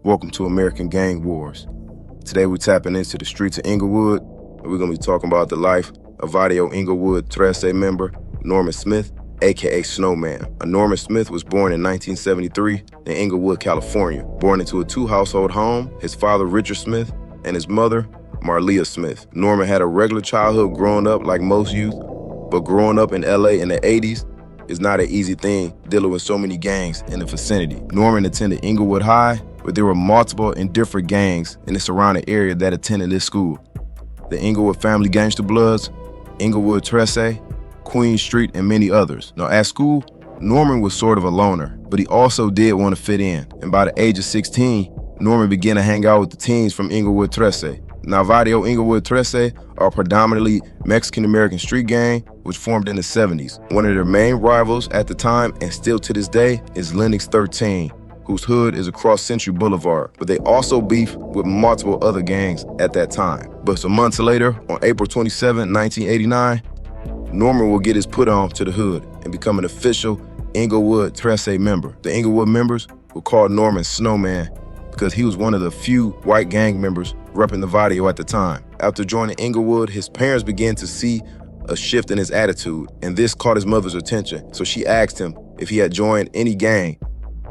Welcome to American Gang Wars. Today we're tapping into the streets of Inglewood, and we're going to be talking about the life of Barrio Inglewood 13 member Norman Smith, aka Snowman. Norman Smith was born in 1973 in Inglewood, California. Born into a two-household home, his father Richard Smith and his mother Marlia Smith. Norman had a regular childhood growing up like most youth, but growing up in LA in the 80s is not an easy thing dealing with so many gangs in the vicinity. Norman attended Inglewood High, but there were multiple and different gangs in the surrounding area that attended this school. The Inglewood Family Gangster Bloods, Inglewood 13, Queen Street, and many others. Now at school, Norman was sort of a loner, but he also did want to fit in. And by the age of 16, Norman began to hang out with the teens from Inglewood 13. Now, Barrio Inglewood 13 are a predominantly Mexican-American street gang which formed in the 70s. One of their main rivals at the time, and still to this day, is Lennox 13, whose hood is across Century Boulevard. But they also beef with multiple other gangs at that time. But some months later, on April 27, 1989, Norman will get his put on to the hood and become an official Inglewood 13 member. The Inglewood members will call Norman Snowman because he was one of the few white gang members repping the Barrio at the time. After joining Inglewood, his parents began to see a shift in his attitude, and this caught his mother's attention. So she asked him if he had joined any gang,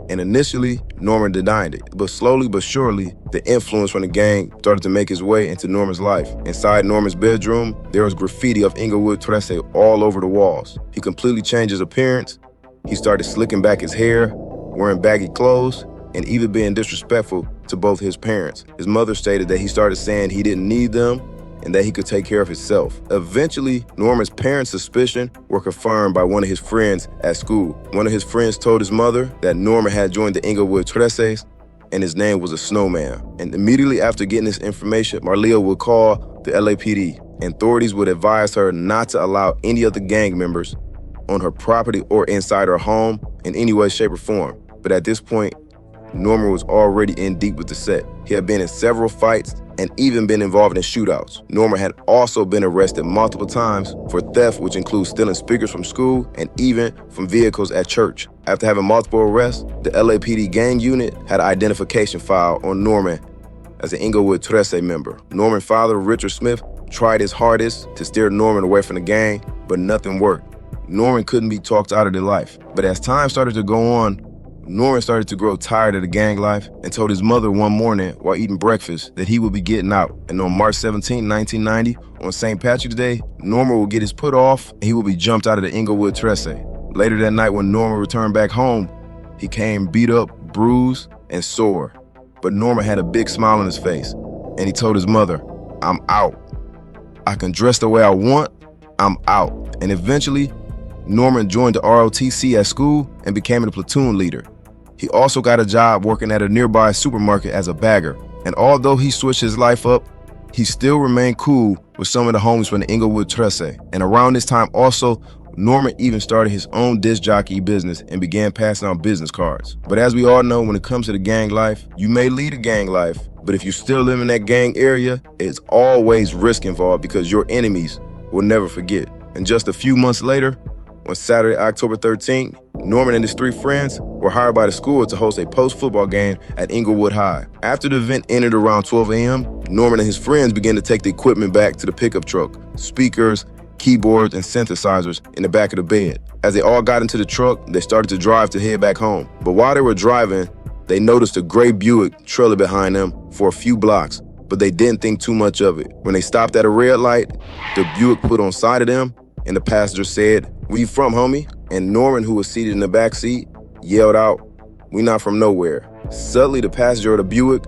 and initially, Norman denied it. But slowly but surely, the influence from the gang started to make his way into Norman's life. Inside Norman's bedroom, there was graffiti of Inglewood 13 all over the walls. He completely changed his appearance. He started slicking back his hair, wearing baggy clothes, and even being disrespectful to both his parents. His mother stated that he started saying he didn't need them and that he could take care of himself. Eventually, Norman's parents' suspicion were confirmed by one of his friends at school. One of his friends told his mother that Norman had joined the Inglewood 13 and his name was a Snowman. And immediately after getting this information, Marlia would call the LAPD, and authorities would advise her not to allow any of the gang members on her property or inside her home in any way, shape, or form. But at this point, Norman was already in deep with the set. He had been in several fights and even been involved in shootouts. Norman had also been arrested multiple times for theft, which includes stealing speakers from school and even from vehicles at church. After having multiple arrests, the LAPD gang unit had an identification file on Norman as an Inglewood 13 member. Norman's father, Richard Smith, tried his hardest to steer Norman away from the gang, but nothing worked. Norman couldn't be talked out of their life. But as time started to go on, Norman started to grow tired of the gang life and told his mother one morning while eating breakfast that he would be getting out. And on March 17, 1990, on St. Patrick's Day, Norman will get his put off and he will be jumped out of the Inglewood 13. Later that night when Norman returned back home, he came beat up, bruised, and sore. But Norman had a big smile on his face and he told his mother, "I'm out. I can dress the way I want, I'm out." And eventually, Norman joined the ROTC at school and became a platoon leader. He also got a job working at a nearby supermarket as a bagger. And although he switched his life up, he still remained cool with some of the homies from the Inglewood 13. And around this time also, Norman even started his own disc jockey business and began passing out business cards. But as we all know, when it comes to the gang life, you may lead a gang life, but if you still live in that gang area, it's always risk involved because your enemies will never forget. And just a few months later, on Saturday, October 13th, Norman and his three friends were hired by the school to host a post-football game at Inglewood High. After the event ended around 12 a.m., Norman and his friends began to take the equipment back to the pickup truck, speakers, keyboards, and synthesizers in the back of the bed. As they all got into the truck, they started to drive to head back home. But while they were driving, they noticed a gray Buick trailer behind them for a few blocks, but they didn't think too much of it. When they stopped at a red light, the Buick put on side of them, and the passenger said, "Where you from, homie?" And Norman, who was seated in the back seat, yelled out, "We not from nowhere." Suddenly, the passenger of the Buick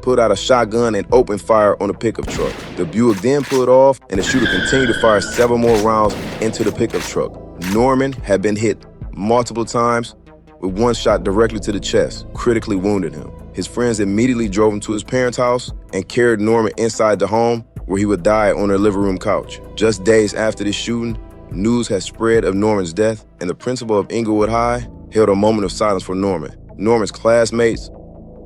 pulled out a shotgun and opened fire on the pickup truck. The Buick then pulled off, and the shooter continued to fire several more rounds into the pickup truck. Norman had been hit multiple times with one shot directly to the chest, critically wounded him. His friends immediately drove him to his parents' house and carried Norman inside the home, where he would die on their living room couch. Just days after this shooting, news had spread of Norman's death, and the principal of Inglewood High held a moment of silence for Norman. Norman's classmates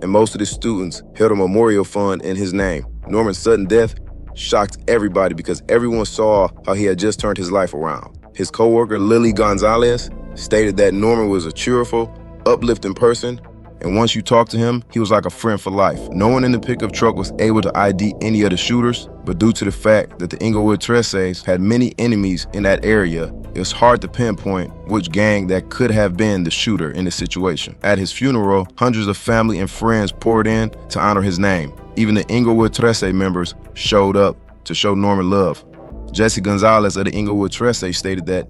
and most of the students held a memorial fund in his name. Norman's sudden death shocked everybody because everyone saw how he had just turned his life around. His coworker, Lily Gonzalez, stated that Norman was a cheerful, uplifting person And once you talked to him, he was like a friend for life. No one in the pickup truck was able to ID any of the shooters, but due to the fact that the Inglewood Tressays had many enemies in that area, it was hard to pinpoint which gang that could have been the shooter in the situation. At his funeral, hundreds of family and friends poured in to honor his name. Even the Inglewood Tressay members showed up to show Norman love. Jesse Gonzalez of the Inglewood Tressay stated that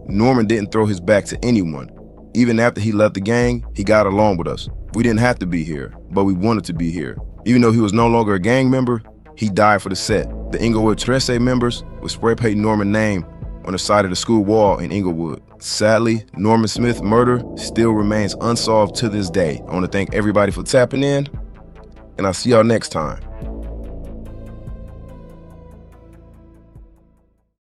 Norman didn't throw his back to anyone. Even after he left the gang, he got along with us. We didn't have to be here, but we wanted to be here. Even though he was no longer a gang member, he died for the set. The Inglewood Tressay members would spray paint Norman's name on the side of the school wall in Inglewood. Sadly, Norman Smith's murder still remains unsolved to this day. I want to thank everybody for tapping in, and I'll see y'all next time.